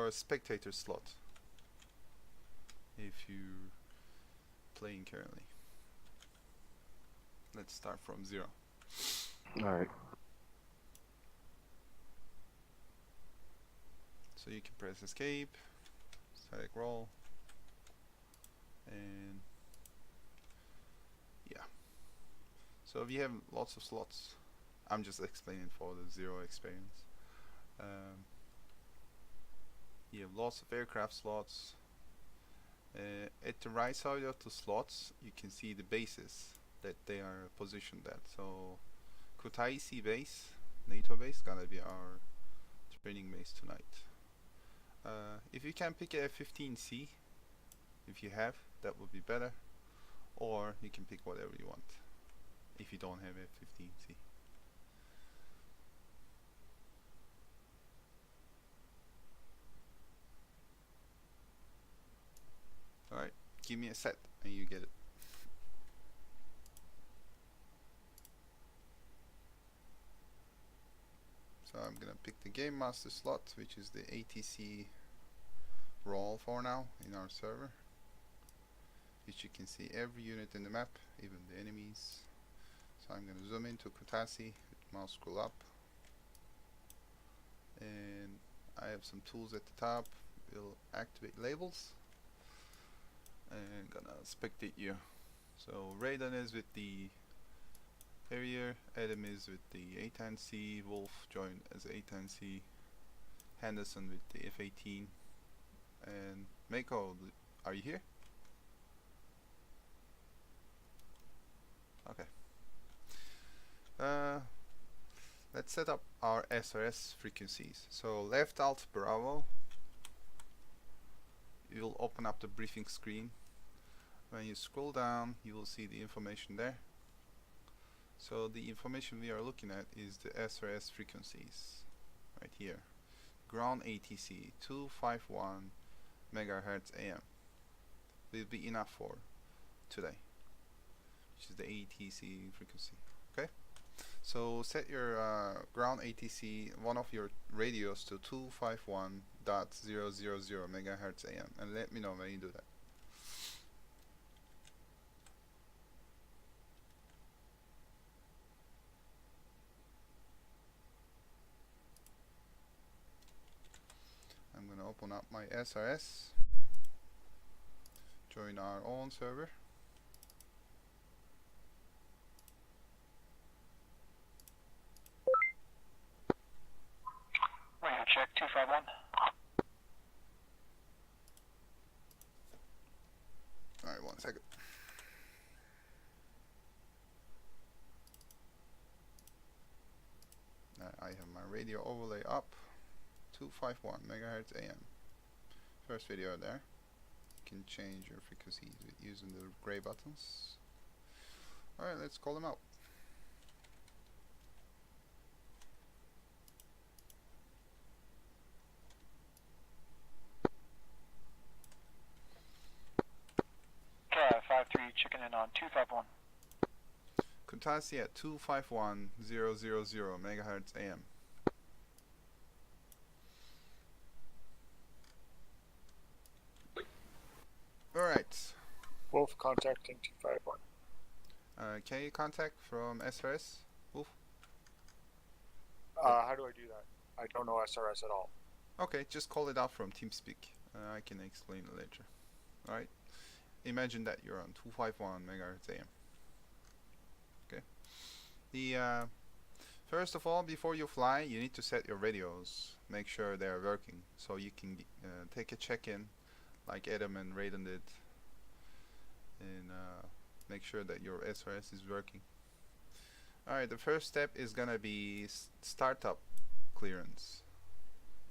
or a spectator slot if you're playing currently. Let's start from 0. Alright. So you can press escape, select roll, and yeah. So if you have lots of slots, I'm just explaining for the 0 experience. You have lots of aircraft slots. At the right side of the slots, you can see the bases that they are positioned at. So Kutaisi base, NATO base, gonna be our training base tonight. If you can pick a F-15C, if you have, that would be better. Or you can pick whatever you want if you don't have a F-15C. Alright, give me a set and you get it. So I'm gonna pick the Game Master slot, which is the ATC role for now in our server, which you can see every unit in the map, even the enemies. So I'm gonna zoom into Kutaisi with mouse scroll up, and I have some tools at the top. We'll activate labels and gonna spectate you. So Raiden is with the Harrier, Adam is with the A-10C, Wolf joined as A-10C, Henderson with the F-18, and Mako, are you here? Okay. Let's set up our SRS frequencies. So left Alt Bravo, you'll open up the briefing screen. When you scroll down, you will see the information there. So the information we are looking at is the SRS frequencies right here. Ground ATC 251 megahertz AM will be enough for today, which is the ATC frequency. Okay, so set your ground ATC, one of your radios, to 251.000 megahertz AM, and let me know when you do that. I'm gonna open up my SRS, join our own server. Radio check 251. Alright, 1 second. I have my radio overlay up. 251 megahertz AM. First video there. You can change your frequencies with using the gray buttons. Alright, let's call them out. K53 checking in on 251. Kutaisi at 251.000 megahertz AM. Alright. Wolf contacting 251. Can you contact from SRS? Wolf? How do I do that? I don't know SRS at all. Okay, just call it out from TeamSpeak. I can explain it later. Alright. Imagine that you're on 251 megahertz AM. Okay. The first of all, before you fly, you need to set your radios. Make sure they are working, so you can take a check-in, like Adam and Raiden did, and make sure that your SRS is working. Alright, the first step is gonna be startup clearance.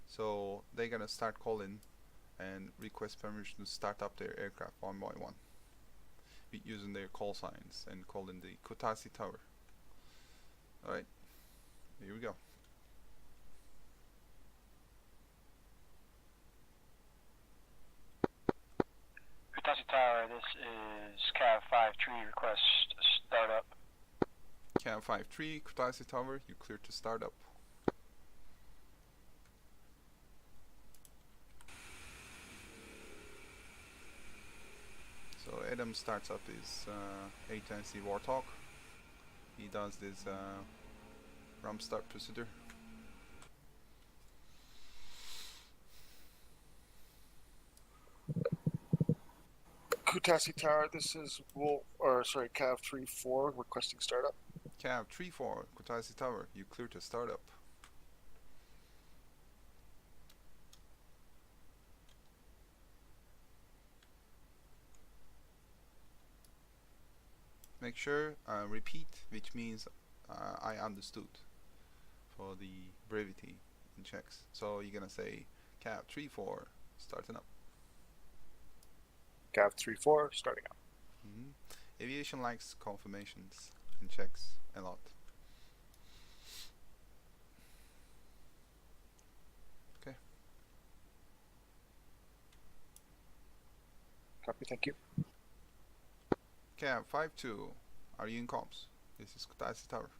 So they're gonna start calling and request permission to start up their aircraft one by one, using their call signs and calling the Kutaisi Tower. Alright, here we go. Kutaisi Tower, this is Cav53, request startup. Cav53, Kutaisi Tower, you clear to start up. Adam starts up his A10C Warthog. He does this ramp start procedure. Kutasi Tower, this is Cav 3-4 requesting startup. Cav 3-4, Kutaisi Tower, you clear to startup. Make sure, repeat, which means I understood for the brevity in checks. So you're gonna say Cav 3-4, starting up. Cav 3-4 starting up. Aviation likes confirmations and checks a lot. Okay. Copy, thank you. Cav 5-2, are you in comms? This is Kutaisi Tower.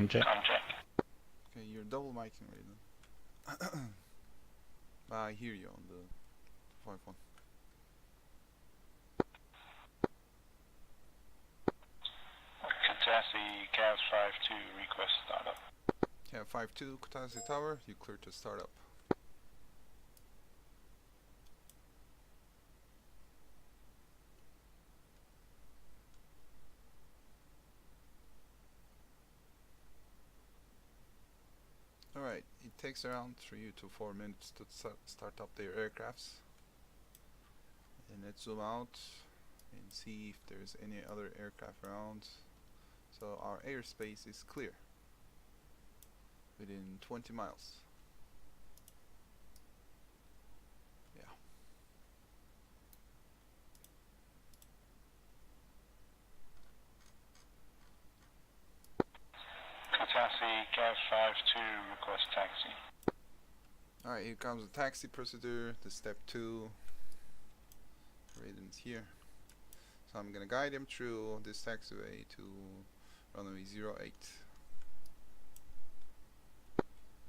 Check. Okay, you're double micing right now. I hear you on the 5-1. Kutasi, Cavs 5-2, request startup. Cav 5-2, Kutaisi Tower, you clear to start up. Alright, it takes around 3 to 4 minutes to start up their aircrafts. And let's zoom out and see if there's any other aircraft around. So our airspace is clear within 20 miles. Yeah. Kutasi, Cavs 5-2, request taxi. Alright, here comes the taxi procedure, the step 2. Raiden's here. So I'm gonna guide him through this taxiway to runway 08.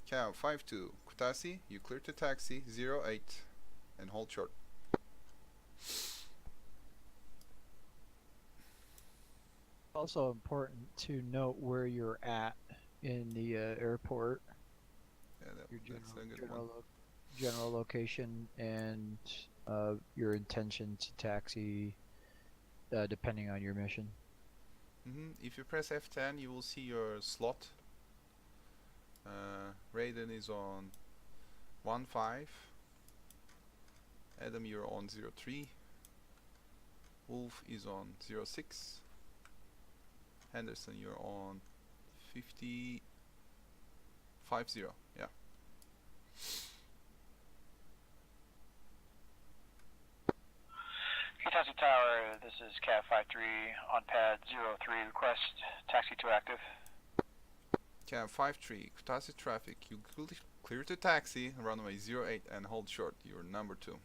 Cav 5-2, Kutasi, you clear to taxi 08 and hold short. Also important to note where you're at in the airport, Yeah, your that's a good one. general location, and your intention to taxi, depending on your mission. If you press F10, you will see your slot. Raiden is on 15. Adam, you're on 03. Wolf is on 06. Henderson, you're on 50. 50, yeah. Kutasi Tower, this is Cav 5-3 on pad 03, request taxi to active. Cav 5-3, Kutasi traffic, you clear to taxi, runway 08 and hold short, you're number 2.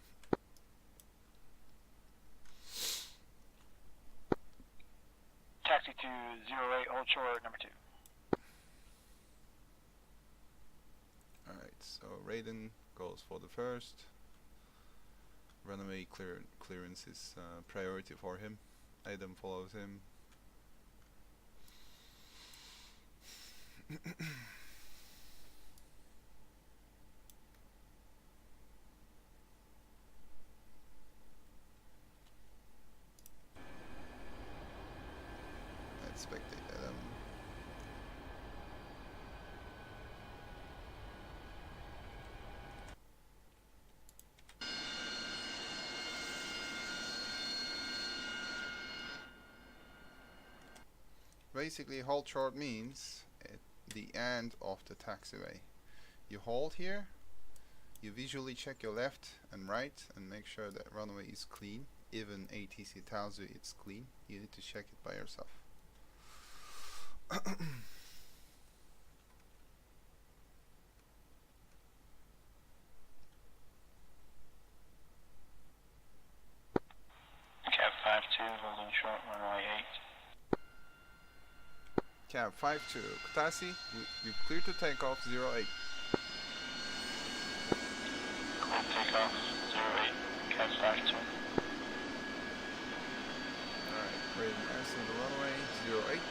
Taxi to 08, hold short, number 2. Alright, so Raiden goes for the first. Runway clearance is priority for him. Adam follows him. Let's spectate Adam. Basically, hold short means at the end of the taxiway. You hold here, you visually check your left and right and make sure that runway is clean. Even ATC tells you it's clean, you need to check it by yourself. Cav 5-2, holding short, runway 8. Cab 52, Kutaisi, you clear to take off 08. Clear takeoff 08, Cab 52. Alright, ready to pass on the runway 08.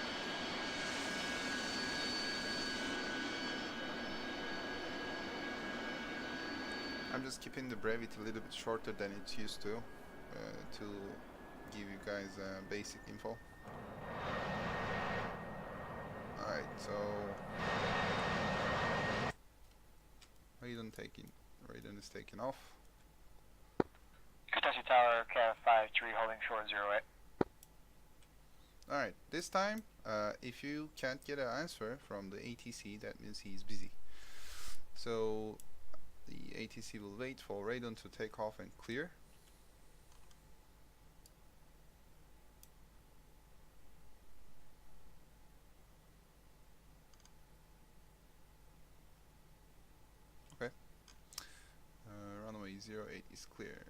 I'm just keeping the brevity a little bit shorter than it's used to give you guys basic info. Alright, so radon is taken off. Kutaisi Tower, Cab 53, holding short 08. Alright, this time, if you can't get an answer from the ATC, that means he's busy. So the ATC will wait for radon to take off and clear. Okay. Runway 08 is clear.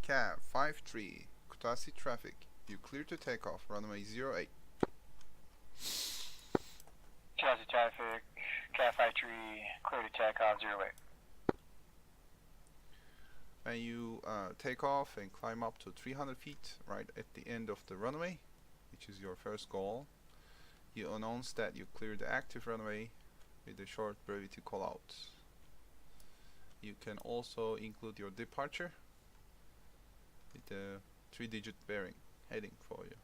Cab 53, Kutaisi traffic. You clear to take off. Runway 08. Kutaisi traffic, Cab 53, clear to take off 08. And you take off and climb up to 300 feet right at the end of the runway, which is your first goal. You announce that you cleared the active runway with a short brevity call out. You can also include your departure with the 3-digit bearing heading for you.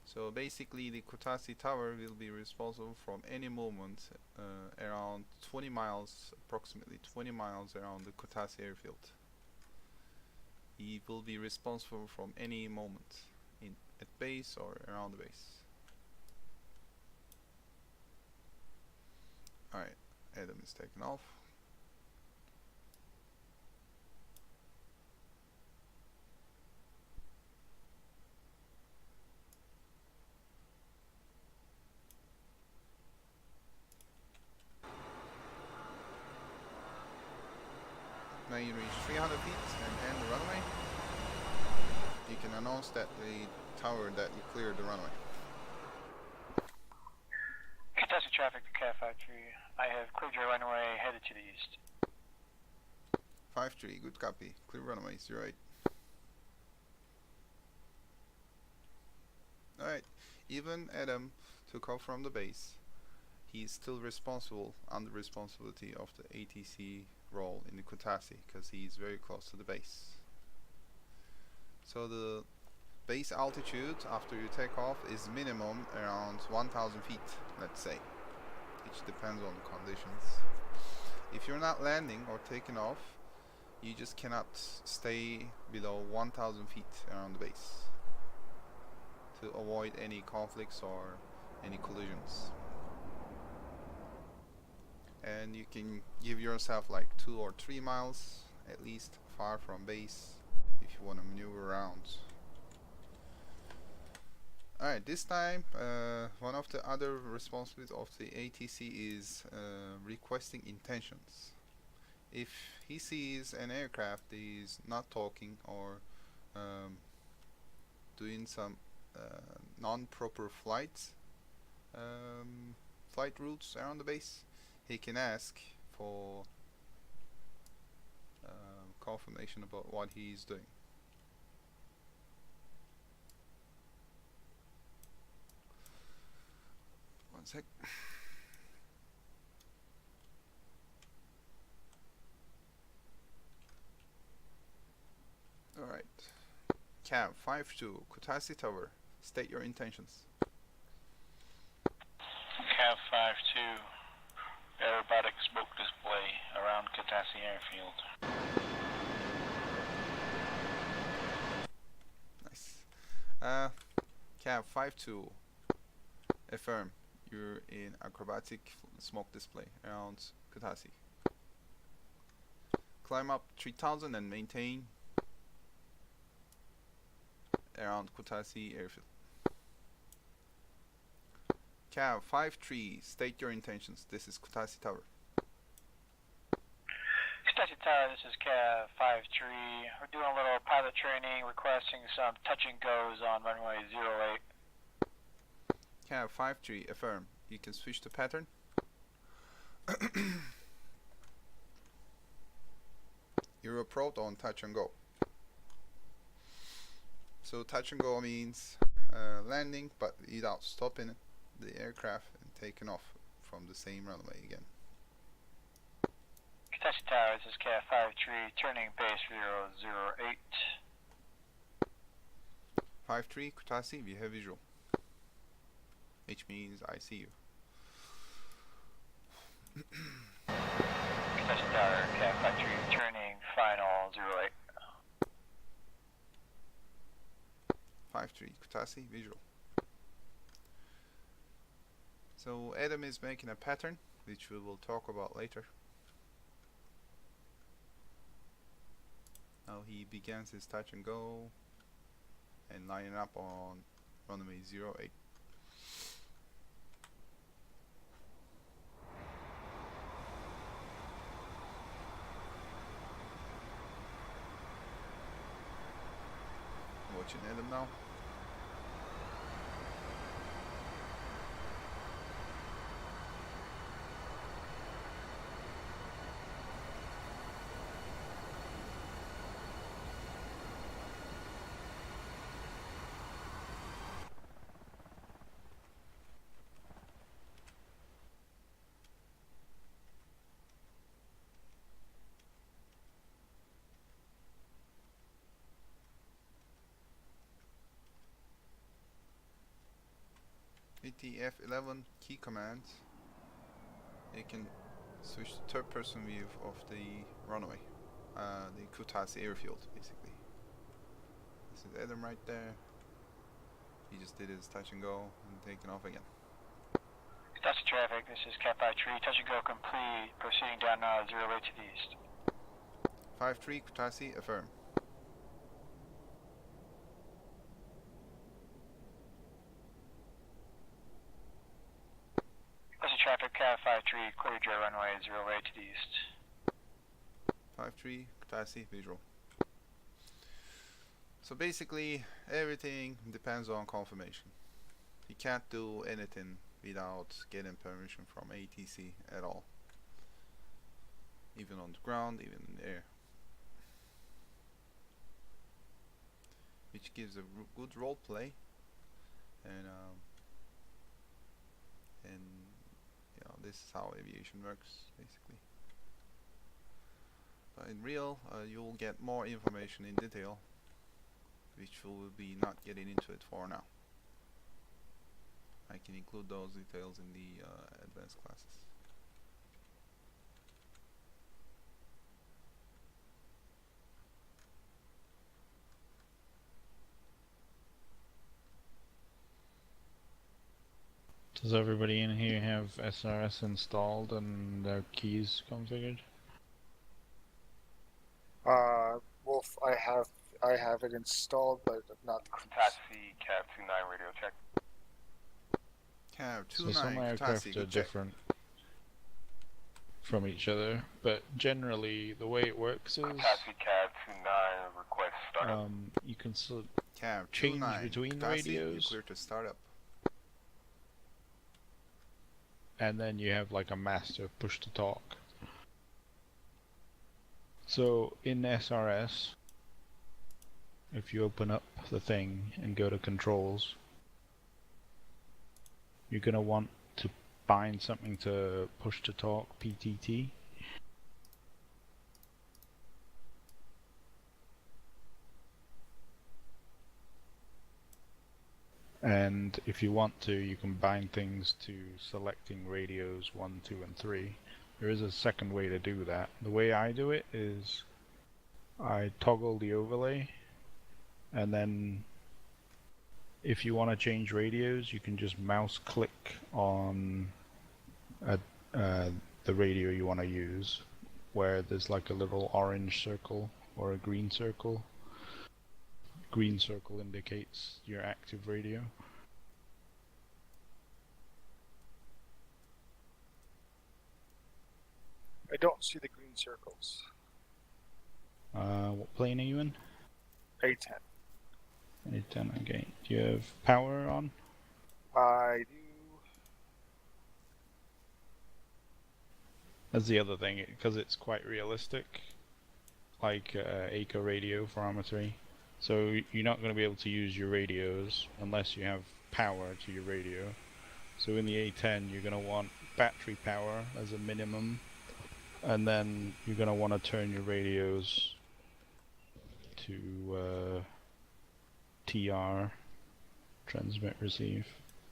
So basically the Kutaisi Tower will be responsible from any movement around 20 miles, approximately 20 miles around the Kutaisi airfield. He will be responsible from any moment at base or around the base. Alright, Adam is taken off. Now you reach 300 feet and end the runway. You can announce that the tower that you cleared the runway. Kutaisi traffic to Cab 53, I have cleared your runway, headed to the east. 53, good copy. Clear runway 08. Alright, even Adam took off from the base. He is still responsible, under responsibility of the ATC role in the Kutaisi, because he is very close to the base. So the base altitude after you take off is minimum around 1,000 feet, let's say, which depends on the conditions. If you're not landing or taking off, you just cannot stay below 1,000 feet around the base to avoid any conflicts or any collisions. And you can give yourself like 2 or 3 miles at least far from base if you want to maneuver around. Alright, this time one of the other responsibilities of the ATC is requesting intentions. If he sees an aircraft that is not talking or doing some non-proper flight routes around the base, he can ask for confirmation about what he is doing. One sec. Alright. Cab 52, Kutaisi Tower. State your intentions. Cab 52, aerobatic smoke display around Kutaisi Airfield. Nice. Cab 52, affirm you're in acrobatic smoke display around Kutaisi. Climb up 3000 and maintain around Kutaisi Airfield. Cab 53, state your intentions. This is Kutaisi Tower. Kutaisi Tower, this is Cav 53. We're doing a little pilot training, requesting some touch and goes on runway 08. Cav 53, affirm. You can switch to pattern. Europrot on touch and go. So touch and go means landing, but without stopping the aircraft and taking off from the same runway again. Taxi Tower, this is Cav 53, turning base 008. 53, Kutasi, we have visual. Which means I see you. Taxi Tower, Cav 53, turning final 08. 53, Kutasi, visual. So Adam is making a pattern, which we will talk about later. Now he begins his touch and go and lining up on runway 08. Watching Adam now. ATF-11 key commands. You can switch to third person view of the runway, the Kutasi airfield basically. This is Adam right there. He just did his touch and go and taking off again. Taxi traffic, this is Cav 53, touch and go complete, proceeding down now 08 to the east. 53 Kutasi, affirm. Traffic Cav 53, clear J runway 08 to the east. 53 Kutasi, visual. So basically everything depends on confirmation. You can't do anything without getting permission from ATC at all. Even on the ground, even in the air. Which gives a good role play and you know, this is how aviation works basically. But in real, you'll get more information in detail, which we'll be not getting into it for now. I can include those details in the advanced classes. Does everybody in here have SRS installed and their keys configured? Wolf, I have it installed, but not. Taxi, Cav 29 radio check. Cav So some 29 aircraft Kutasi, are good check. different from each other, but generally the way it works is Taxi, Cav 29 request startup. you can Cav change 29 between Kutasi, radios. you clear to start up. and then you have like a master push to talk. So in SRS, if you open up the thing and go to controls, you're going to want to bind something to push to talk, PTT. And if you want to, you can bind things to selecting radios 1, 2, and 3. There is a second way to do that. The way I do it is I toggle the overlay, and then if you want to change radios, you can just mouse click on the radio you want to use, where there's like a little orange circle or a green circle. Green circle indicates your active radio. I don't see the green circles. What plane are you in? A10. A10, okay. Do you have power on? I do. That's the other thing, because it's quite realistic, like ACO radio for Arma 3. So you're not going to be able to use your radios unless you have power to your radio. So in the A10 you're going to want battery power as a minimum, and then you're going to want to turn your radios to TR, transmit receive,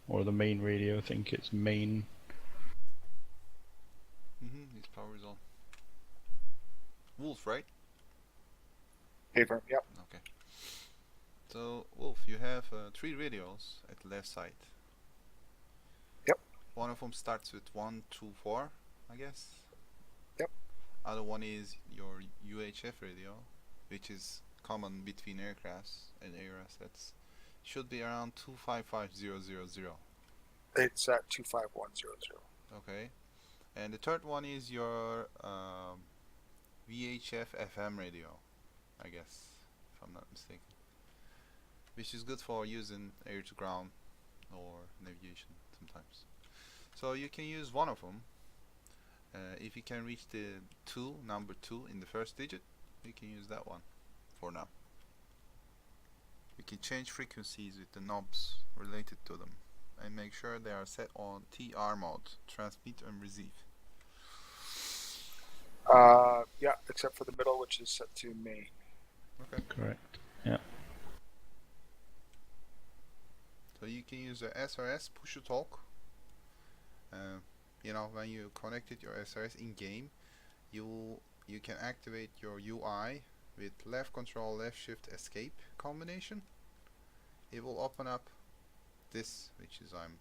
or the main radio. I think it's main. His power is on. Wolf, right? Paper. Yep. Okay. So, Wolf, you have 3 radios at the left side. Yep. One of them starts with 1, 2, 4, I guess. Yep. Other one is your UHF radio, which is common between aircrafts and areas. That's should be around 255000. It's at 25100. Okay. And the third one is your VHF FM radio, I guess, if I'm not mistaken, which is good for using air to ground or navigation sometimes. So you can use one of them. If you can reach the number 2 in the first digit, you can use that one for now. You can change frequencies with the knobs related to them, and make sure they are set on TR mode, transmit and receive. Yeah, except for the middle, which is set to main. Okay. Correct. Yeah. So you can use a SRS push to talk. You know, when you connected your SRS in game, you can activate your UI with left control, left shift, escape combination. It will open up this, which is I'm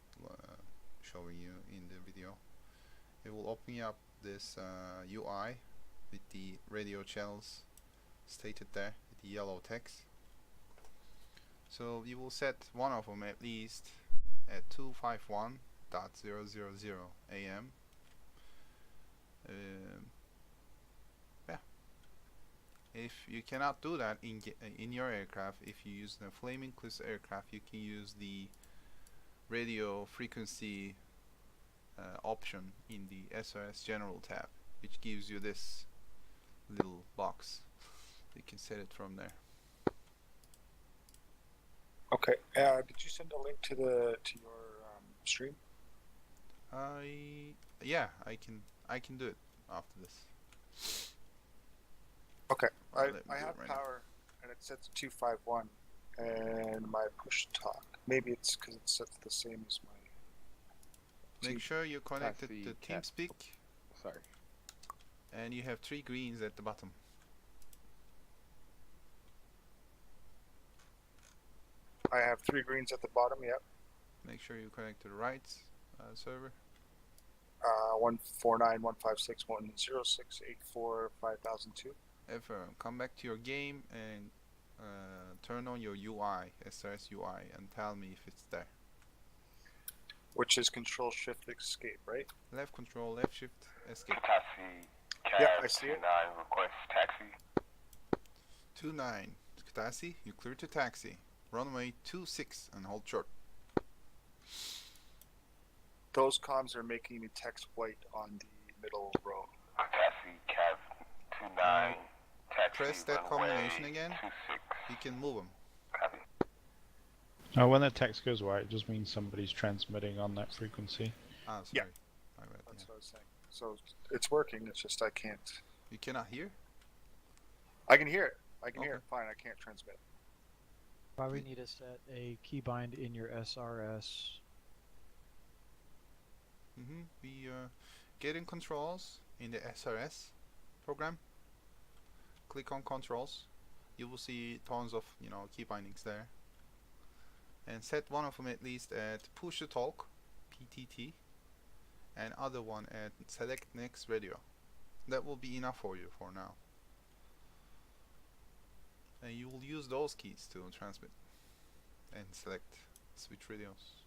showing you in the video. It will open up this UI with the radio channels stated there with the yellow text. So you will set one of them at least at 251.000 AM. Yeah. If you cannot do that in your aircraft, if you use the Flaming Cliffs aircraft, you can use the radio frequency option in the SRS General tab, which gives you this little box. You can set it from there. Okay. Did you send a link to your stream? Yeah, I can do it after this. Okay. I Let me do it have right now. power, and it sets 251, and my push talk. Maybe it's because it's set to the same as my. Make sure you're connected the to cat- TeamSpeak, Sorry. and you have 3 greens at the bottom. I have 3 greens at the bottom. Yep. Make sure you connect to the right server. 149.156.106.84.5002. Come back to your game and turn on your UI, SRS UI, and tell me if it's there. Which is Control Shift Escape, right? Left control, left shift, escape. Taxi, Yeah, cab I see it. 29, request taxi. 29, taxi, you clear to taxi. Runway 26 and hold short. Those comms are making me text white on the middle row. Taxi, cab 29, taxi, Press that runway combination again. 26. You can move them. Copy. When the text goes white, it just means somebody's transmitting on that frequency. Ah, Yeah. sorry. My bad, That's yeah. what I was saying. So it's working. It's just I can't. You cannot hear? I can hear it. I can hear Okay. it fine. I can't transmit. Probably need to set a keybind in your SRS. We get in controls in the SRS program. Click on controls. You will see tons of key bindings there. And set one of them at least at push to talk, PTT, and other one at select next radio. That will be enough for you for now. And you will use those keys to transmit and select switch radios.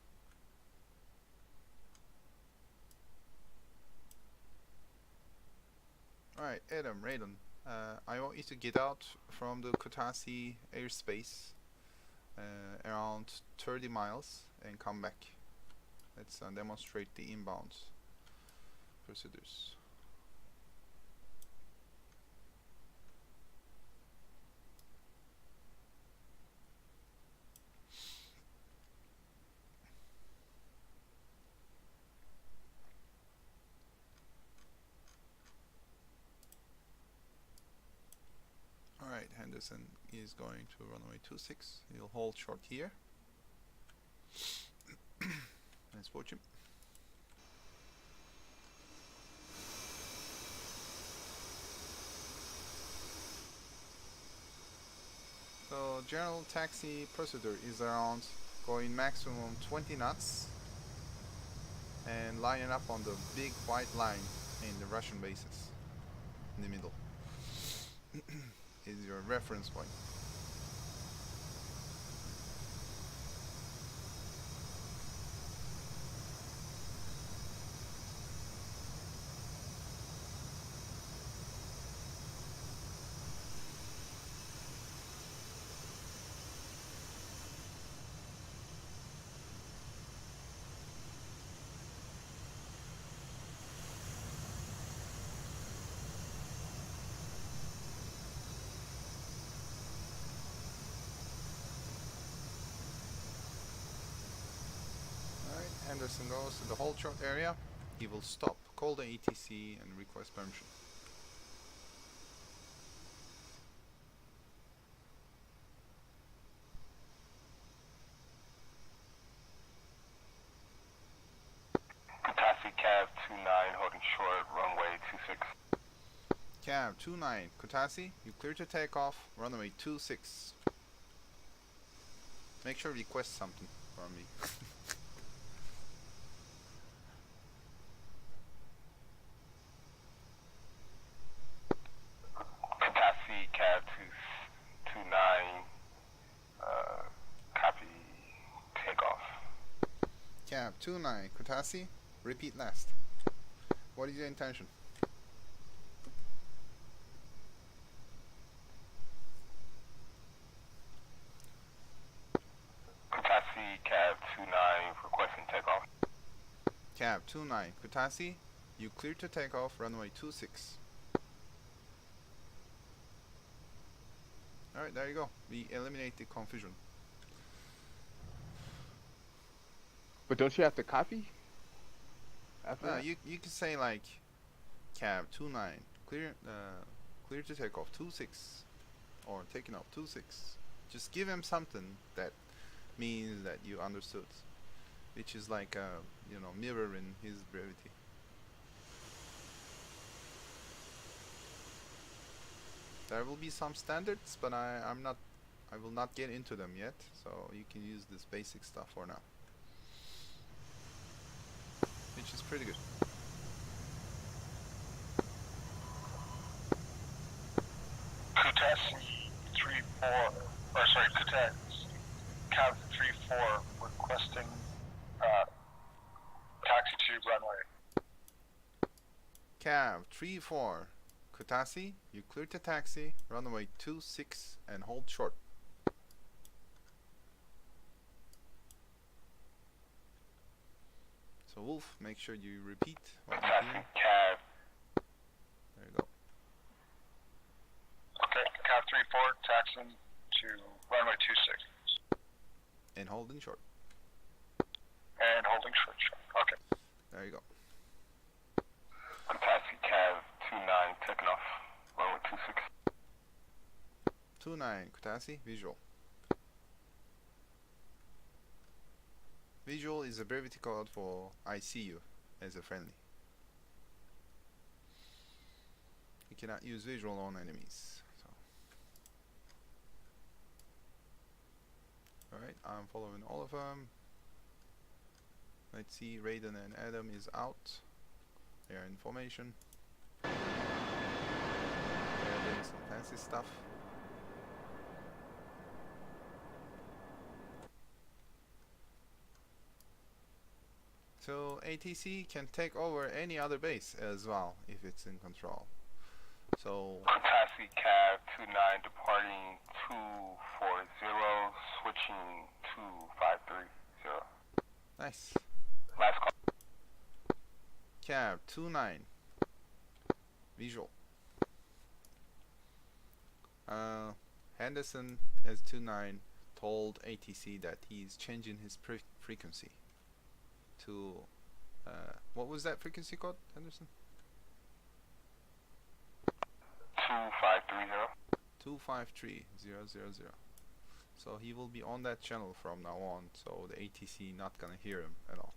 Alright, Adam, Raiden, I want you to get out from the Kutaisi airspace around 30 miles and come back. Let's demonstrate the inbound procedures. Alright, Henderson is going to runway 26. He'll hold short here. Let's watch him. So general taxi procedure is around going maximum 20 knots and lining up on the big white line in the Russian bases in the middle. Is your reference point. Henderson goes to the hold short area. He will stop, call the ATC and request permission. Kutaisi Cav 29 holding short, runway 26. Cav 29, Kutaisi, you clear to take off, runway 26. Make sure you request something from me. Kutaisi Cav 29, copy takeoff. Cav 29, Kutaisi, repeat last. What is your intention? Kutaisi Cav 29 requesting takeoff. Cav 29, Kutaisi, you clear to take off, runway 26. Alright, there you go. We eliminate the confusion. But don't you have to copy? After that? You can say like Cav 29, clear to take off 26, or taking off 26. Just give him something that means that you understood, which is like mirroring his brevity. There will be some standards, but I will not get into them yet, so you can use this basic stuff for now, which is pretty good. Kutaisi 3-4, Kutaisi Cav 3-4 requesting taxi to runway. Cav 3-4, Kutaisi, you clear to taxi, runway 26 and hold short. So Wolf, make sure you repeat what you Kutaisi hear. Cav. There you go. Okay, Cav 3-4 taxiing to runway 26 And holding short. and holding short. Okay. There you go. Kutaisi Cav 29 taking off, runway 26. 29, Kutaisi, visual. Visual is a brevity code for I see you as a friendly. You cannot use visual on enemies. So. Alright, I'm following all of them. Let's see, Raiden and Adam is out. They are in formation. They are doing some fancy stuff. So ATC can take over any other base as well if it's in control. So Kutasi Cav 29 departing 240, switching 2530. nice. Last call. Cab 29. Visual. Henderson as 29 told ATC that he's changing his frequency to what was that frequency called, Henderson? 2530. 253000. So he will be on that channel from now on, so the ATC not gonna hear him at all.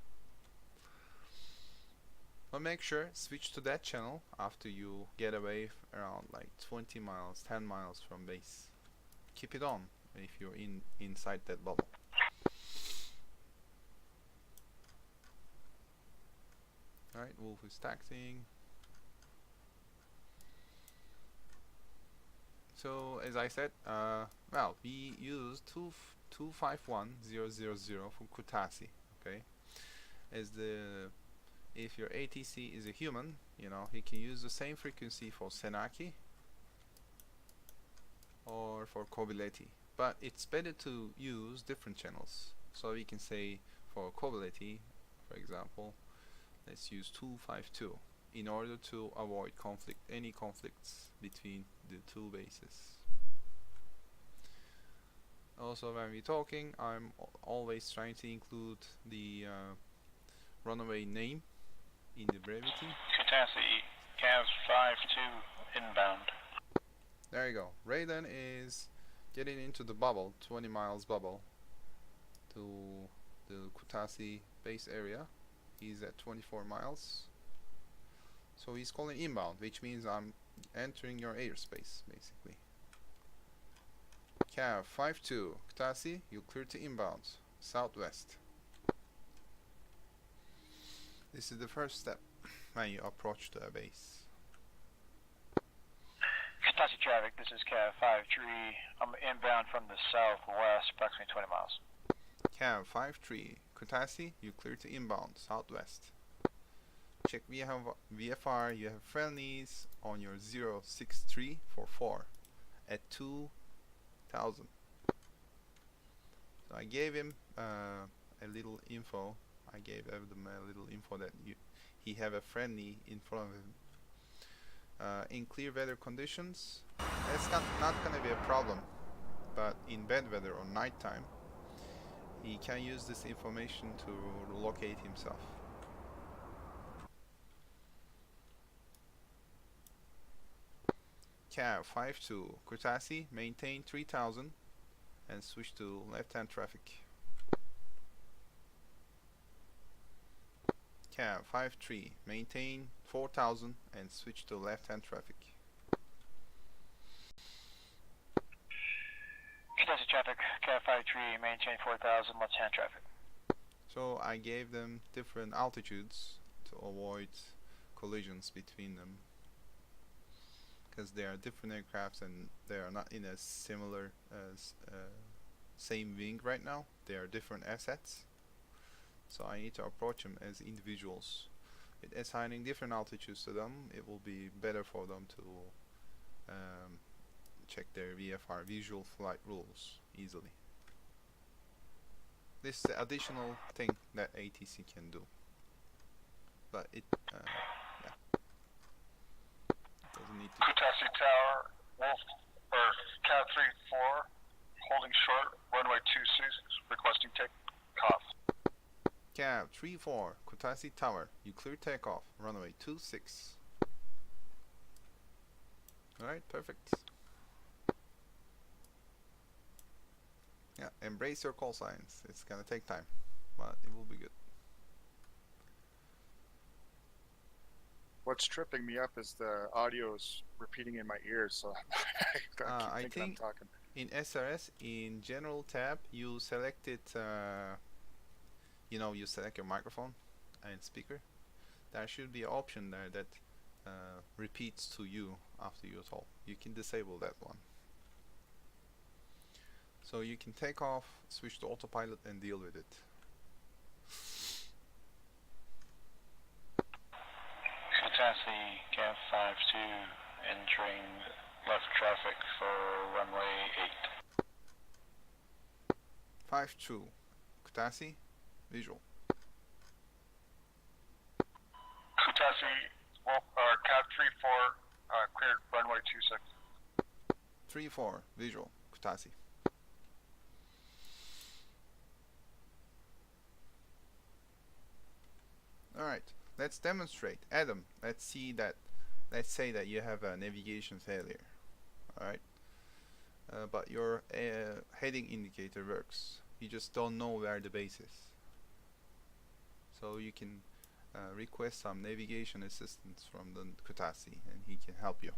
But make sure switch to that channel after you get away around like 20 miles, 10 miles from base. Keep it on if you're inside that bubble. Alright, Wolf is taxiing. So as I said, well, we use 251000 for Kutasi, okay? As the if your ATC is a human, you know, he can use the same frequency for Senaki or for Kobileti, but it's better to use different channels. So we can say for Kobileti, for example, let's use 252 in order to avoid any conflicts between the two bases. Also, when we're talking, I'm always trying to include the runaway name in the brevity. Kutasi, Cav 52 inbound. There you go. Raiden is getting into the bubble, 20 miles bubble, to the Kutasi base area. He's at 24 miles. So he's calling inbound, which means I'm entering your airspace, basically. Cav 52, Kutasi, you clear to inbound, southwest. This is the first step when you approach the base. Kutasi traffic, this is Cav 53. I'm inbound from the southwest, approximately 20 miles. Cav 53, Kutasi, you clear to inbound, southwest. Check VFR, you have friendlies on your 06344 at 2000. So I gave him a little info. I gave them a little info that he have a friendly in front of him. In clear weather conditions, that's not gonna be a problem, but in bad weather or nighttime, he can use this information to locate himself. Cav 52, Kutasi, maintain 3000 and switch to left-hand traffic. Cav 53, maintain 4000 and switch to left-hand traffic. Kutasi traffic, Cav 53, maintain 4000, left-hand traffic. So I gave them different altitudes to avoid collisions between them, because they are different aircrafts and they are not in a similar same wing right now. They are different assets, so I need to approach them as individuals. With assigning different altitudes to them, it will be better for them to check their VFR, visual flight rules, easily. This is the additional thing that ATC can do, but it doesn't need to. Kutasi Tower, Wolf, or Cav 34, holding short, runway 26, requesting takeoff. Cav 34, Kutasi Tower, you clear takeoff, runway 26. Alright, perfect. Yeah, embrace your call signs. It's gonna take time, but it will be good. What's tripping me up is the audio's repeating in my ears, so I keep thinking I'm talking. In SRS, in General tab, you select it, you know, you select your microphone and speaker. There should be an option there that repeats to you after you toll. You can disable that one. So you can take off, switch to autopilot and deal with it. Kutasi, Cav 52, entry traffic for runway 8. 5-2, Kutasi, visual. Kutasi, well, Cat 3-4, cleared runway 26. 3-4, visual, Kutasi. Alright, let's demonstrate. Adam, let's say that you have a navigation failure. Alright, but your heading indicator works. You just don't know where the base is. So you can request some navigation assistance from the Kutasi and he can help you.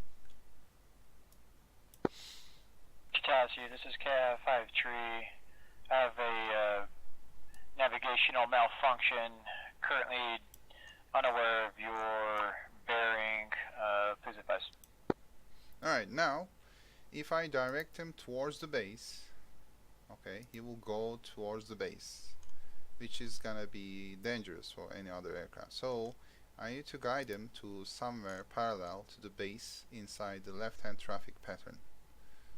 Kutasi, this is Cav 5-3. I have a navigational malfunction. Currently unaware of your bearing. Please advise. Alright, now if I direct him towards the base, okay, he will go towards the base, which is gonna be dangerous for any other aircraft. So I need to guide him to somewhere parallel to the base inside the left-hand traffic pattern.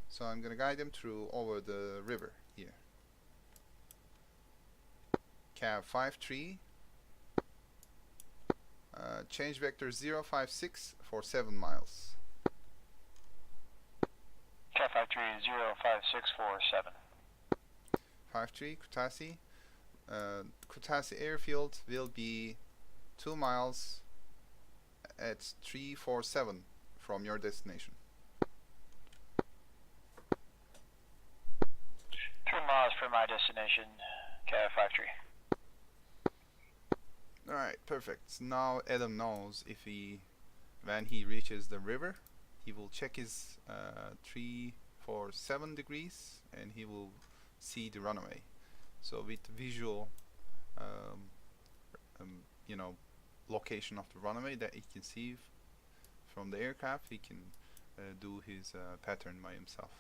So I'm gonna guide him through over the river here. Cav 5-3, change vector 056 for 7 miles. Cav 5-3, 05647. 5-3, Kutasi. Kutasi airfield will be 2 miles at 347 from your destination. 3 miles from my destination, Cav 5-3. Alright, perfect. Now Adam knows when he reaches the river, he will check his 347 degrees and he will see the runway. So with visual location of the runway that he can see from the aircraft, he can do his pattern by himself.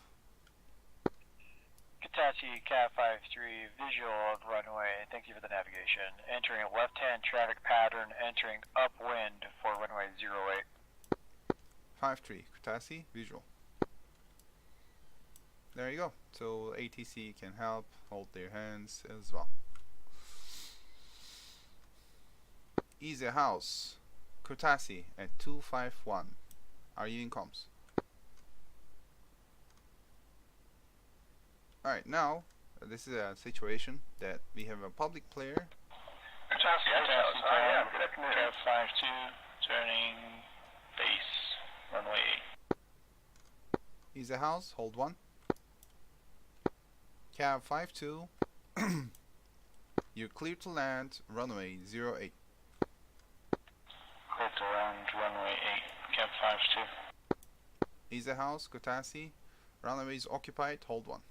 Kutasi, Cav 5-3, visual of runway. Thank you for the navigation. Entering a left-hand traffic pattern, entering upwind for runway 08. 5-3, Kutasi, visual. There you go. So ATC can help, hold their hands as well. Easy House, Kutasi at 251. Are you in comms? Alright, now this is a situation that we have a public player. Kutasi, I am. Good afternoon. Cav 5-2, turning base, runway 8. Easy House, hold 1. Cav 5-2, you're clear to land, runway 08. Clear to land, runway 8. Cav 5-2. Easy House, Kutasi, runway is occupied, hold 1.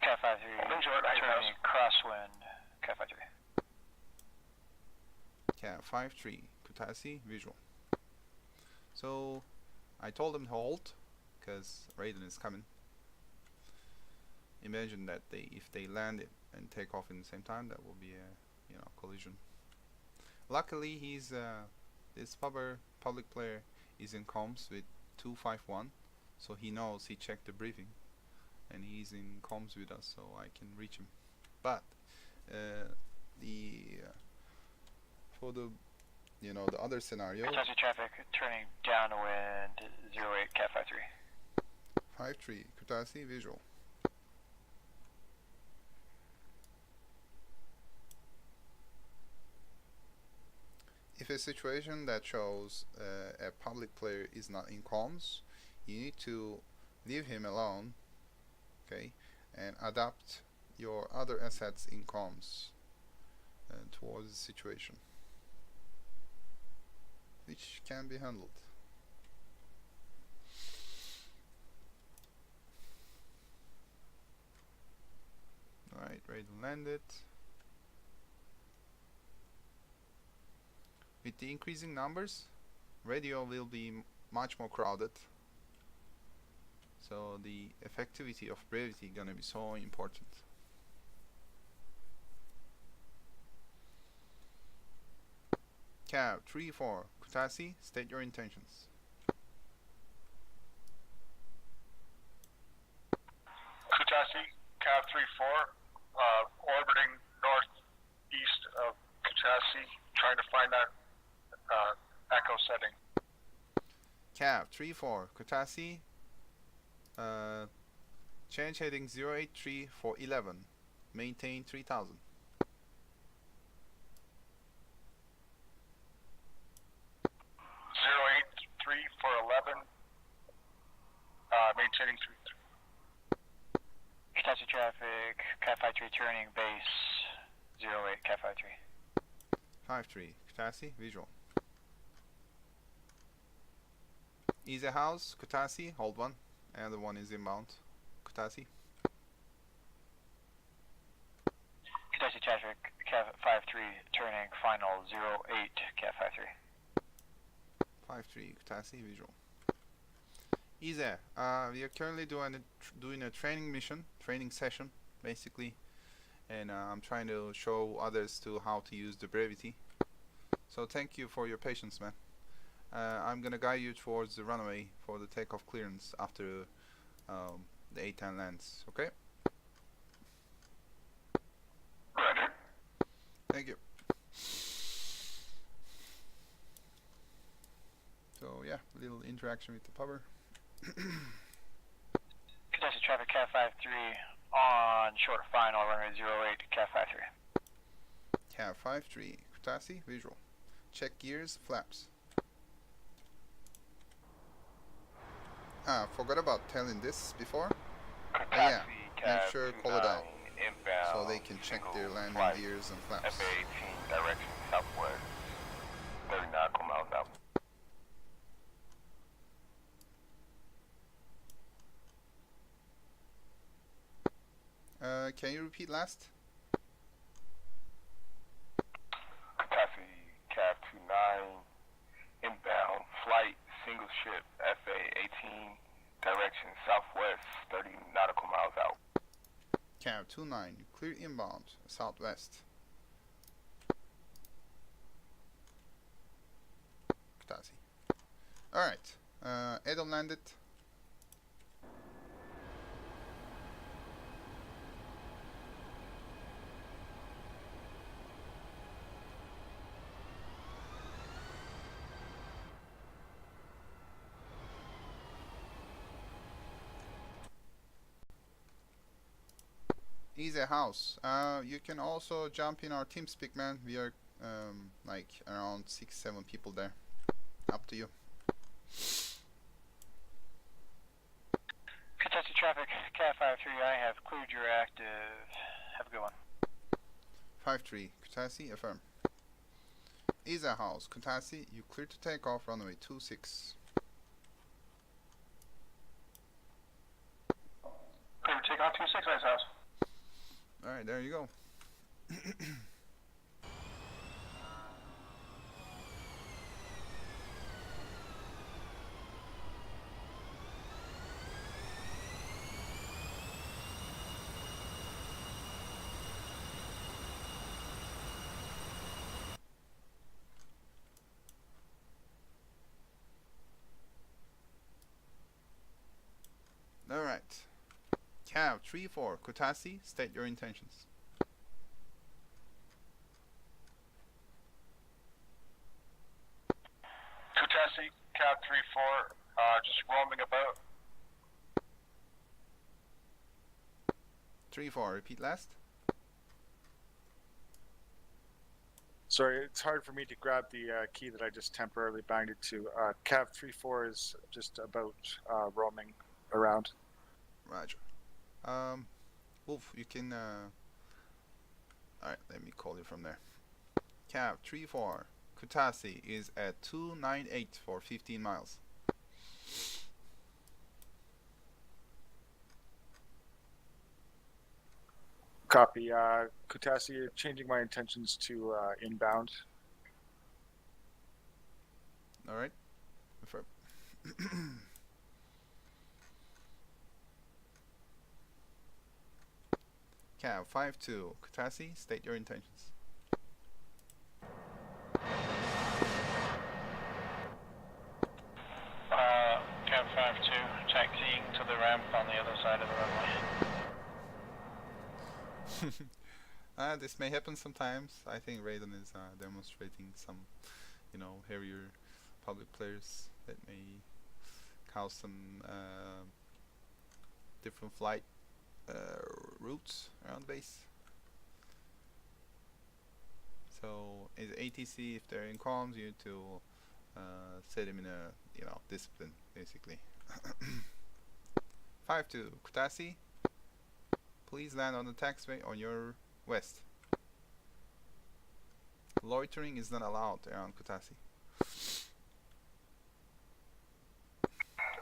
Cav 5-3, turning crosswind, Cav 5-3. Cav 5-3, Kutasi, visual. So I told them to hold because Raiden is coming. Imagine that if they land it and take off in the same time, that will be a collision. Luckily, this public player is in comms with 251, so he knows, he checked the briefing, and he's in comms with us, so I can reach him. But for the the other scenario, Kutasi traffic turning downwind 08, Cav 5-3. 5-3, Kutasi, visual. If a situation that shows a public player is not in comms, you need to leave him alone, okay, and adapt your other assets in comms towards the situation, which can be handled. Alright, Raiden landed. With the increasing numbers, radio will be much more crowded. So the effectivity of brevity gonna be so important. Cav 3-4, Kutasi, state your intentions. Cav 34 Kutasi. Change heading 083 for 11. Maintain 3000. 083 for 11. Maintaining 3. Kutaisi traffic, Cat 53 turning base 08, Cat 53. 53 Kutasi visual. Easy house Kutasi, hold 1. And the one is inbound. Kutasi. Kutaisi traffic, Cat 53 turning final 08, Cat 53. 53 Kutasi visual. Easy. We are currently doing a training mission, training session, basically, and I'm trying to show others to how to use the Brevity. So thank you for your patience, man. I'm gonna guide you towards the runway for the takeoff clearance after the A-10 lands. Okay? Roger. Thank you. So yeah, a little interaction with the power. Kutaisi traffic, Cat 53 on short final runway 08, Cat 53. Cav 53 Kutasi visual. Check gears, flaps. Forgot about telling this before. Yeah, make sure call it out so they can check their landing gears and flaps. FA-18 direction southwest, 30 nautical miles out. Can you repeat last? Kutaisi Cav 29, inbound flight, single ship, FA-18, direction southwest, 30 nautical miles out. Cav 29, clear inbound, southwest. Kutasi. Alright, Edom landed. Easy house. You can also jump in our TeamSpeak, man. We are like around 6-7 people there. Up to you. Kutaisi traffic, Cat 53, I have cleared your active. Have a good one. 53 Kutasi, affirm. Easy house, Kutasi, you clear to take off runway 26. Clear to take off 26, Ice House. Alright, there you go. Alright. Cav 34 Kutasi, state your intentions. Kutasi, Cav 34, just roaming about. 34, repeat last. Sorry, it's hard for me to grab the key that I just temporarily banged it to. Cav 34 is just about roaming around. Roger. Wolf, you can alright, let me call you from there. Cav 34 Kutasi is at 298 for 15 miles. Copy. Kutasi, changing my intentions to inbound. Alright. Affirm. Cav 52 Kutasi, state your intentions. Cat 52, taxiing to the ramp on the other side of the runway. This may happen sometimes. I think Raiden is demonstrating some, heavier public players that may have some different flight routes around base. So is ATC, if they're in comms, you need to set them in a discipline basically. 5-2 Kutasi, please land on the taxiway on your west. Loitering is not allowed around Kutasi.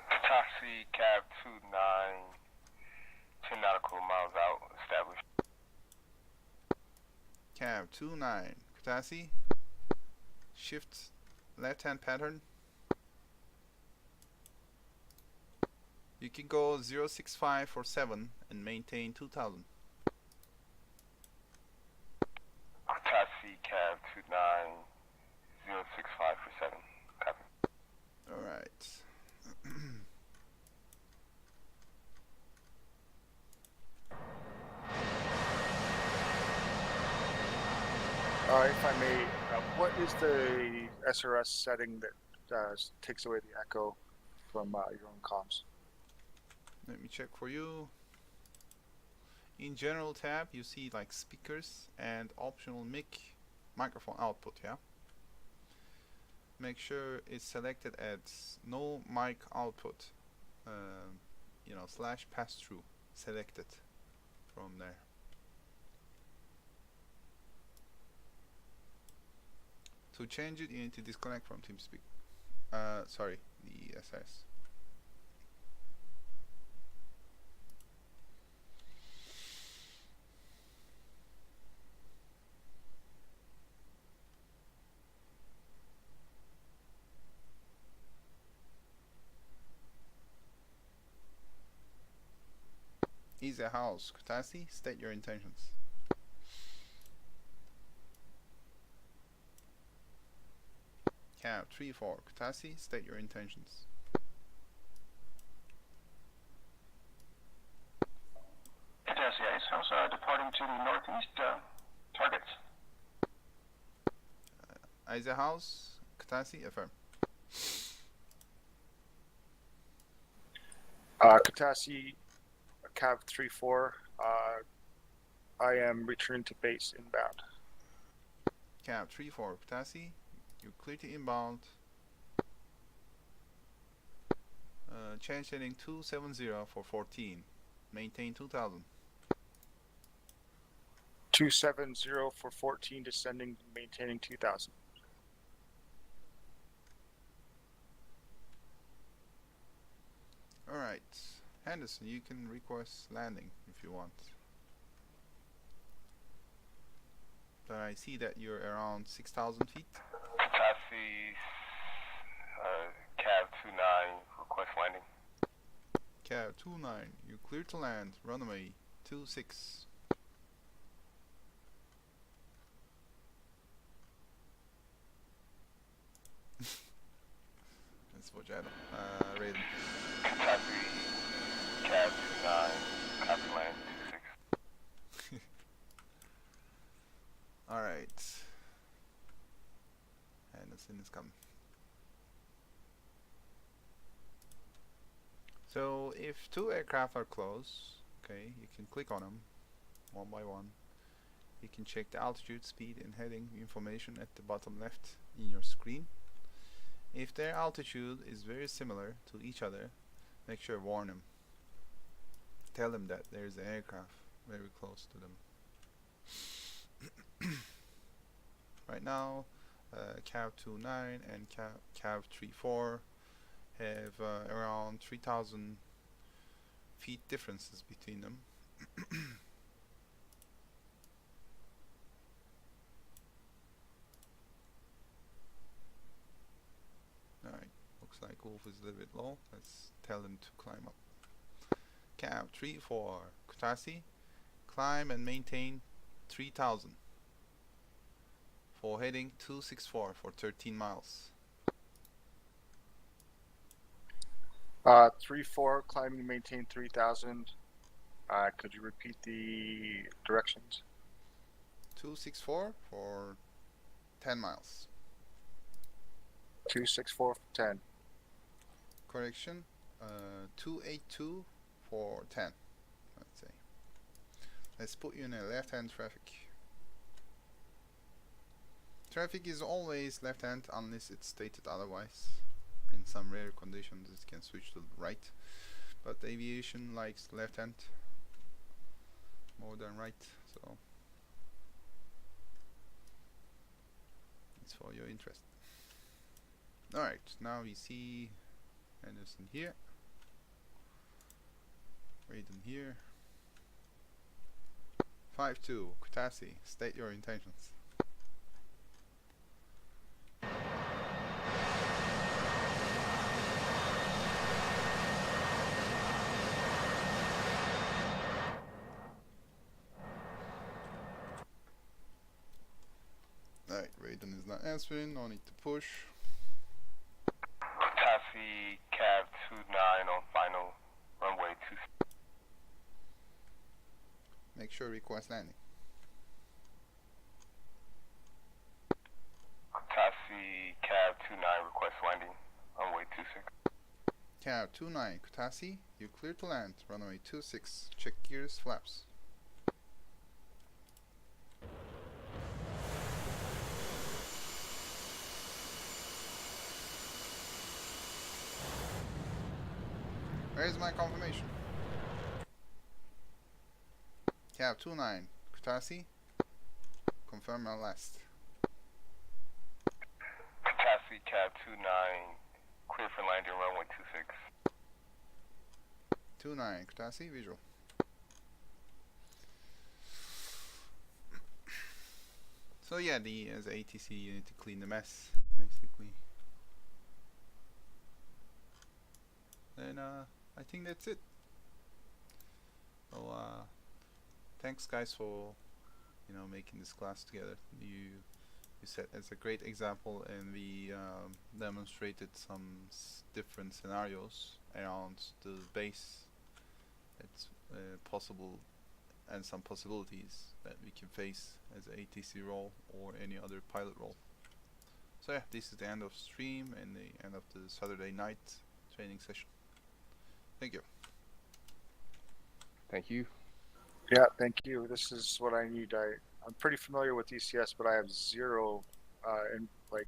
Taxi cab 29, 10 nautical miles out, established. Cab 29 Kutasi, shift left hand pattern. You can go 065 for 7 and maintain 2000. Taxi cab 29, 065 for 7. Copy. Alright. If I may, what is the SRS setting that takes away the echo from your own comms? Let me check for you. In general tab, you see like speakers and optional microphone output, yeah? Make sure it's selected as no mic output, / pass-through selected from there. To change it, you need to disconnect from TeamSpeak. Sorry, the SS. Is a house, Kutasi, state your intentions. Cab 34, Kutasi, state your intentions. Kutasi Ice House, departing to the northeast, targets. Isa House, Kutasi, affirm. Katasi, Cav 34, I am returning to base inbound. Cab 34, Kutasi, you're clear to inbound. Change heading 270 for 14. Maintain 2000. 270 for 14, descending, maintaining 2000. Alright, Henderson, you can request landing if you want. But I see that you're around 6,000 feet. Taxi cab 29, request landing. Cab 29, you're clear to land, runway 26. That's what Jadam. Raiden. Taxi cab 29, copy land 26. Alright. Henderson is coming. So if two aircraft are close, okay, you can click on them one by one. You can check the altitude, speed and heading information at the bottom left in your screen. If their altitude is very similar to each other, make sure warn them. Tell them that there's an aircraft very close to them. Right now, Cav 29 and Cav 34 have around 3,000 feet differences between them. Alright, looks like Wolf is a little bit low. Let's tell them to climb up. Cav 34, Kutasi, climb and maintain 3,000 for heading 264 for 13 miles. 34, climbing and maintain 3000. Could you repeat the directions? 264 for 10 miles. 264 for 10. Correction, 282 for 10, let's say. Let's put you in a left-hand traffic. Traffic is always left-hand unless it's stated otherwise. In some rare conditions it can switch to the right, but aviation likes left-hand more than right, so it's for your interest. Alright, now we see Henderson here, Raiden here. 5-2, Kutasi, state your intentions. Alright, Raiden is not answering, no need to push. Taxi cab 29 on final runway 2. Make sure request landing. Taxi cab 29 request landing runway 26. Cab 29, Kutasi, you clear to land, runway 26, check gears, flaps. Where's my confirmation? Cab 29, Kutasi, confirm my last. Taxi cab 29 clear for landing runway 26. 29, Kutasi, visual. So yeah, as a ATC you need to clean the mess, basically. And I think that's it. So thanks guys for making this class together. You set as a great example, and we demonstrated some different scenarios around the base that's possible, and some possibilities that we can face as an ATC role or any other pilot role. So yeah, this is the end of stream and the end of the Saturday night training session. Thank you. Thank you. Yeah, thank you. This is what I need. I'm pretty familiar with ECS, but I have zero in like